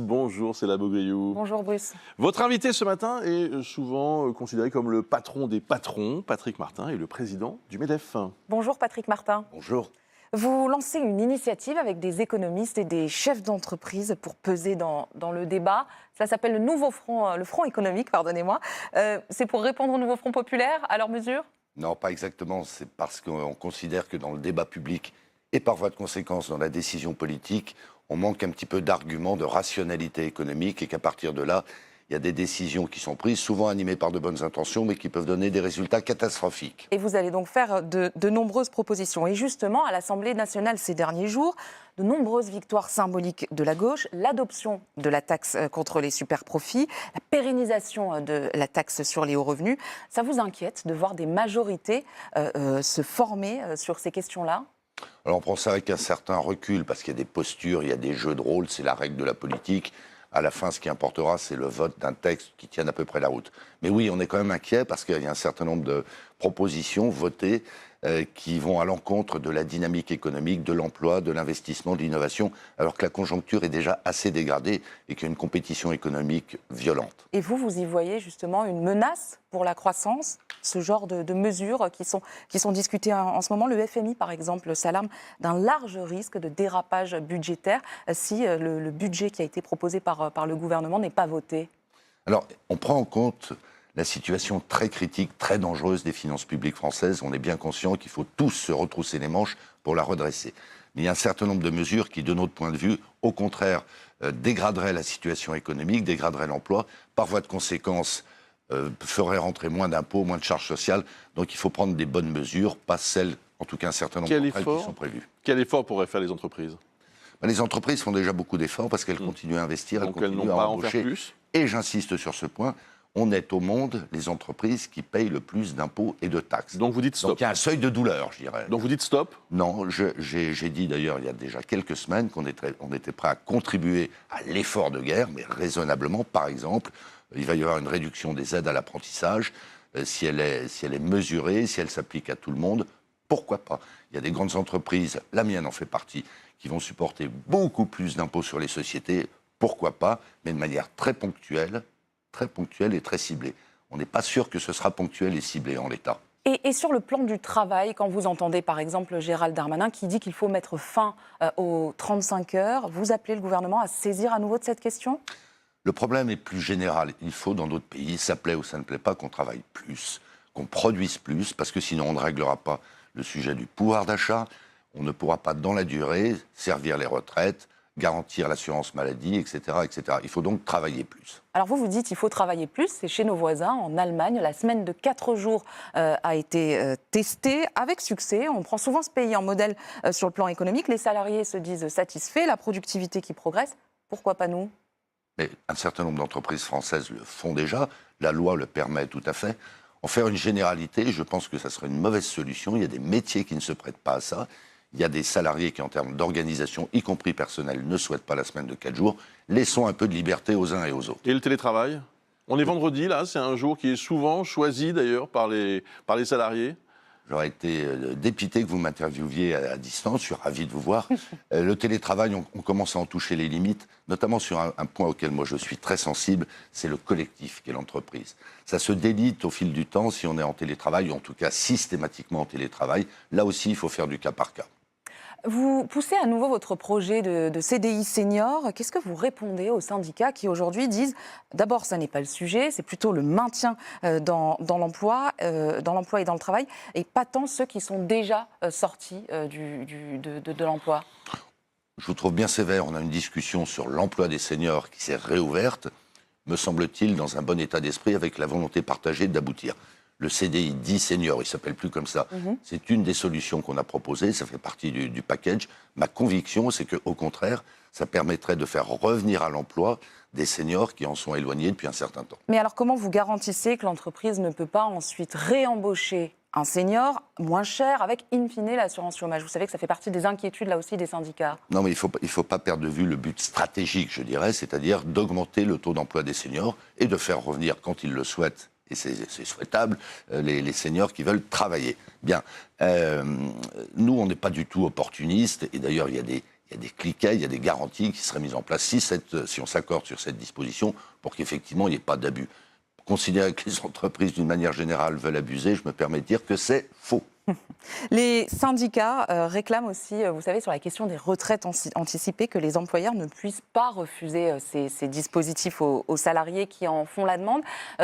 bonjour, c'est la Beaugriou. Bonjour Bruce. Votre invité ce matin est souvent considéré comme le patron des patrons. Patrick Martin est le président du MEDEF. Bonjour Patrick Martin. Bonjour. Vous lancez une initiative avec des économistes et des chefs d'entreprise pour peser dans le débat. Ça s'appelle le nouveau front, le front économique, pardonnez-moi. C'est pour répondre au nouveau front populaire, à leur mesure ? Non, pas exactement. C'est parce qu'on considère que dans le débat public et par voie de conséquence dans la décision politique, on manque un petit peu d'arguments, de rationalité économique et qu'à partir de là, il y a des décisions qui sont prises, souvent animées par de bonnes intentions, mais qui peuvent donner des résultats catastrophiques. Et vous allez donc faire de nombreuses propositions. Et justement, à l'Assemblée nationale ces derniers jours, de nombreuses victoires symboliques de la gauche, l'adoption de la taxe contre les superprofits, la pérennisation de la taxe sur les hauts revenus. Ça vous inquiète de voir des majorités se former sur ces questions-là ? Alors on prend ça avec un certain recul, parce qu'il y a des postures, il y a des jeux de rôle, c'est la règle de la politique. À la fin, ce qui importera, c'est le vote d'un texte qui tienne à peu près la route. Mais oui, on est quand même inquiet parce qu'il y a un certain nombre de propositions votées qui vont à l'encontre de la dynamique économique, de l'emploi, de l'investissement, de l'innovation, alors que la conjoncture est déjà assez dégradée et qu'il y a une compétition économique violente. Et vous y voyez justement une menace pour la croissance, ce genre de mesures qui sont discutées en ce moment. Le FMI, par exemple, s'alarme d'un large risque de dérapage budgétaire si le budget qui a été proposé par le gouvernement n'est pas voté. Alors, on prend en compte la situation très critique, très dangereuse des finances publiques françaises. On est bien conscient qu'il faut tous se retrousser les manches pour la redresser. Mais il y a un certain nombre de mesures qui, de notre point de vue, au contraire, dégraderaient la situation économique, dégraderaient l'emploi, par voie de conséquence, feraient rentrer moins d'impôts, moins de charges sociales. Donc il faut prendre des bonnes mesures, pas celles, en tout cas un certain nombre d'entre elles qui sont prévues. Quel effort pourraient faire les entreprises ? Les entreprises font déjà beaucoup d'efforts parce qu'elles continuent à investir, donc elles continuent à embaucher. Plus. Et j'insiste sur ce point, on est au monde les entreprises qui payent le plus d'impôts et de taxes. Donc vous dites stop. Donc il y a un seuil de douleur, je dirais. Donc vous dites stop ? Non, j'ai dit d'ailleurs il y a déjà quelques semaines qu'on était prêt à contribuer à l'effort de guerre, mais raisonnablement. Par exemple, il va y avoir une réduction des aides à l'apprentissage. Si elle est mesurée, si elle s'applique à tout le monde, pourquoi pas ? Il y a des grandes entreprises, la mienne en fait partie, qui vont supporter beaucoup plus d'impôts sur les sociétés. Pourquoi pas ? Mais de manière très ponctuelle et très ciblée. On n'est pas sûr que ce sera ponctuel et ciblé en l'état. Et sur le plan du travail, quand vous entendez par exemple Gérald Darmanin qui dit qu'il faut mettre fin aux 35 heures, vous appelez le gouvernement à se saisir à nouveau de cette question ? Le problème est plus général. Il faut, dans d'autres pays, ça plaît ou ça ne plaît pas, qu'on travaille plus, qu'on produise plus, parce que sinon on ne réglera pas le sujet du pouvoir d'achat. On ne pourra pas, dans la durée, servir les retraites, garantir l'assurance maladie, etc., etc. Il faut donc travailler plus. Alors vous dites qu'il faut travailler plus, c'est chez nos voisins, en Allemagne. La semaine de 4 jours a été testée avec succès. On prend souvent ce pays en modèle sur le plan économique. Les salariés se disent satisfaits, la productivité qui progresse. Pourquoi pas nous ? Mais un certain nombre d'entreprises françaises le font déjà. La loi le permet tout à fait. En faire une généralité, je pense que ça serait une mauvaise solution. Il y a des métiers qui ne se prêtent pas à ça. Il y a des salariés qui, en termes d'organisation, y compris personnelle, ne souhaitent pas la semaine de 4 jours. Laissons un peu de liberté aux uns et aux autres. Et le télétravail ? On est vendredi, là, c'est un jour qui est souvent choisi d'ailleurs par les salariés. J'aurais été dépité que vous m'interviewiez à distance, je suis ravi de vous voir. Le télétravail, on commence à en toucher les limites, notamment sur un point auquel moi je suis très sensible, c'est le collectif qu'est l'entreprise. Ça se délite au fil du temps si on est en télétravail, ou en tout cas systématiquement en télétravail. Là aussi, il faut faire du cas par cas. Vous poussez à nouveau votre projet de CDI senior. Qu'est-ce que vous répondez aux syndicats qui aujourd'hui disent d'abord ça n'est pas le sujet, c'est plutôt le maintien dans l'emploi et dans le travail, et pas tant ceux qui sont déjà sortis de l'emploi. Je vous trouve bien sévère. On a une discussion sur l'emploi des seniors qui s'est réouverte, me semble-t-il, dans un bon état d'esprit, avec la volonté partagée d'aboutir. Le CDI dit senior, il ne s'appelle plus comme ça. C'est une des solutions qu'on a proposées, ça fait partie du package. Ma conviction, c'est qu'au contraire, ça permettrait de faire revenir à l'emploi des seniors qui en sont éloignés depuis un certain temps. Mais alors comment vous garantissez que l'entreprise ne peut pas ensuite réembaucher un senior moins cher avec, in fine, l'assurance chômage ? Vous savez que ça fait partie des inquiétudes, là aussi, des syndicats. Non, mais il faut pas perdre de vue le but stratégique, je dirais, c'est-à-dire d'augmenter le taux d'emploi des seniors et de faire revenir, quand ils le souhaitent, et c'est souhaitable, les seniors qui veulent travailler. Bien, nous, on n'est pas du tout opportunistes, et d'ailleurs, il y il y a des cliquets, il y a des garanties qui seraient mises en place si on s'accorde sur cette disposition pour qu'effectivement il n'y ait pas d'abus. Considérer que les entreprises d'une manière générale veulent abuser, je me permets de dire que c'est faux. Les syndicats réclament aussi, vous savez, sur la question des retraites anticipées, que les employeurs ne puissent pas refuser ces dispositifs aux salariés qui en font la demande.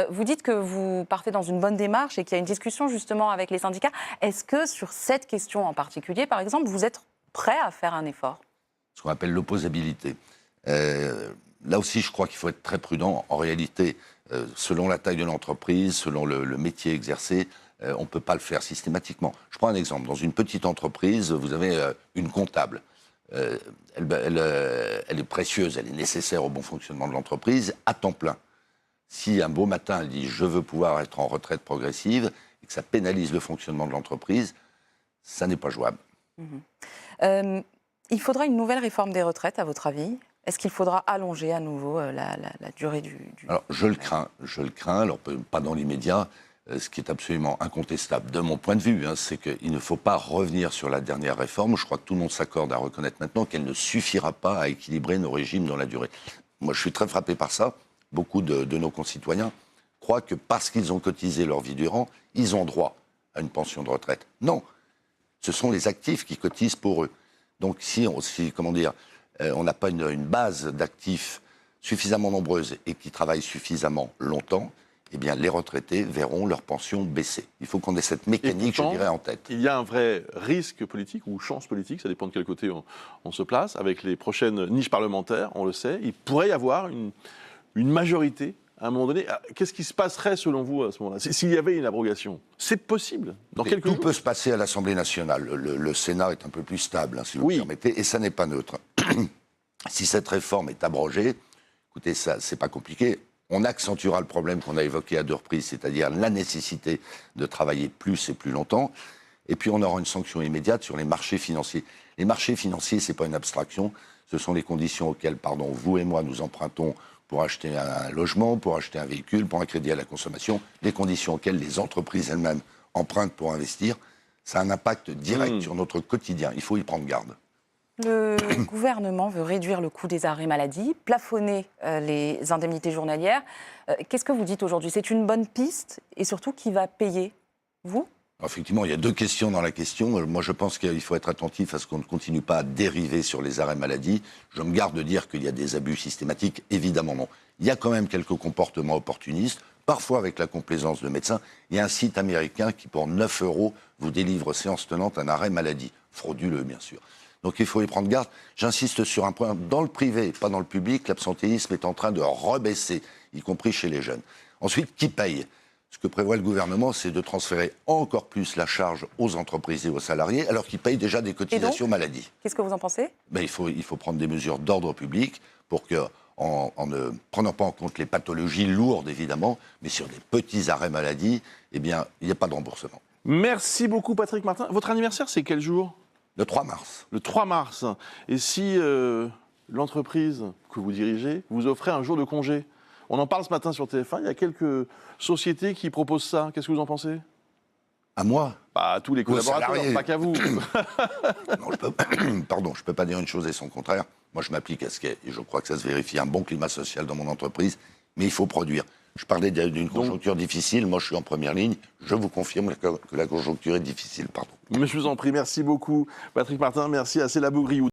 Vous dites que vous partez dans une bonne démarche et qu'il y a une discussion justement avec les syndicats. Est-ce que sur cette question en particulier, par exemple, vous êtes prêt à faire un effort ? Ce qu'on appelle l'opposabilité. Là aussi, je crois qu'il faut être très prudent. En réalité, selon la taille de l'entreprise, selon le métier exercé, on ne peut pas le faire systématiquement. Je prends un exemple. Dans une petite entreprise, vous avez une comptable. Elle est précieuse, elle est nécessaire au bon fonctionnement de l'entreprise, à temps plein. Si un beau matin, elle dit « je veux pouvoir être en retraite progressive » et que ça pénalise le fonctionnement de l'entreprise, ça n'est pas jouable. Il faudra une nouvelle réforme des retraites, à votre avis ? Est-ce qu'il faudra allonger à nouveau la durée du... Alors, je le crains, alors pas dans l'immédiat. Ce qui est absolument incontestable, de mon point de vue, c'est qu'il ne faut pas revenir sur la dernière réforme. Je crois que tout le monde s'accorde à reconnaître maintenant qu'elle ne suffira pas à équilibrer nos régimes dans la durée. Moi, je suis très frappé par ça. Beaucoup de nos concitoyens croient que parce qu'ils ont cotisé leur vie durant, ils ont droit à une pension de retraite. Non, ce sont les actifs qui cotisent pour eux. Donc, si on n'a pas une base d'actifs suffisamment nombreuse et qui travaillent suffisamment longtemps, eh bien, les retraités verront leur pension baisser. Il faut qu'on ait cette mécanique, pourtant, je dirais, en tête. Il y a un vrai risque politique ou chance politique, ça dépend de quel côté on se place. Avec les prochaines niches parlementaires, on le sait, il pourrait y avoir une majorité à un moment donné. Qu'est-ce qui se passerait selon vous à ce moment-là, s'il y avait une abrogation? C'est possible dans quelques jours. Tout peut se passer à l'Assemblée nationale. Le Sénat est un peu plus stable, si vous le permettez, et ça n'est pas neutre. Si cette réforme est abrogée, écoutez, ça, c'est pas compliqué. On accentuera le problème qu'on a évoqué à 2 reprises, c'est-à-dire la nécessité de travailler plus et plus longtemps. Et puis on aura une sanction immédiate sur les marchés financiers. Les marchés financiers, c'est pas une abstraction. Ce sont les conditions auxquelles, vous et moi, nous empruntons pour acheter un logement, pour acheter un véhicule, pour un crédit à la consommation. Les conditions auxquelles les entreprises elles-mêmes empruntent pour investir. Ça a un impact direct sur notre quotidien. Il faut y prendre garde. Le gouvernement veut réduire le coût des arrêts maladie, plafonner les indemnités journalières. Qu'est-ce que vous dites aujourd'hui? C'est une bonne piste et surtout, qui va payer? Vous? Effectivement, il y a 2 questions dans la question. Moi, je pense qu'il faut être attentif à ce qu'on ne continue pas à dériver sur les arrêts maladie. Je me garde de dire qu'il y a des abus systématiques. Évidemment, non. Il y a quand même quelques comportements opportunistes, parfois avec la complaisance de médecins. Il y a un site américain qui, pour 9 €, vous délivre séance tenante un arrêt maladie. Frauduleux, bien sûr. Donc il faut y prendre garde. J'insiste sur un point. Dans le privé, pas dans le public, l'absentéisme est en train de rebaisser, y compris chez les jeunes. Ensuite, qui paye? Ce que prévoit le gouvernement, c'est de transférer encore plus la charge aux entreprises et aux salariés, alors qu'ils payent déjà des cotisations maladie. Qu'est-ce que vous en pensez? Il faut prendre des mesures d'ordre public pour que, en ne prenant pas en compte les pathologies lourdes, évidemment, mais sur des petits arrêts maladie, eh bien, il n'y a pas de remboursement. Merci beaucoup, Patrick Martin. Votre anniversaire, c'est quel jour? Le 3 mars. Le 3 mars. Et si l'entreprise que vous dirigez vous offrait un jour de congé? On en parle ce matin sur TF1, il y a quelques sociétés qui proposent ça. Qu'est-ce que vous en pensez? À moi? À tous les collaborateurs, pas qu'à vous. Non, je peux pas dire une chose et son contraire. Moi, je m'applique à ce qu'est, et je crois que ça se vérifie, un bon climat social dans mon entreprise, mais il faut produire. Je parlais d'une conjoncture difficile, moi je suis en première ligne, je vous confirme que la conjoncture est difficile, Mais je vous en prie, merci beaucoup. Patrick Martin, merci à Céla Bougriou.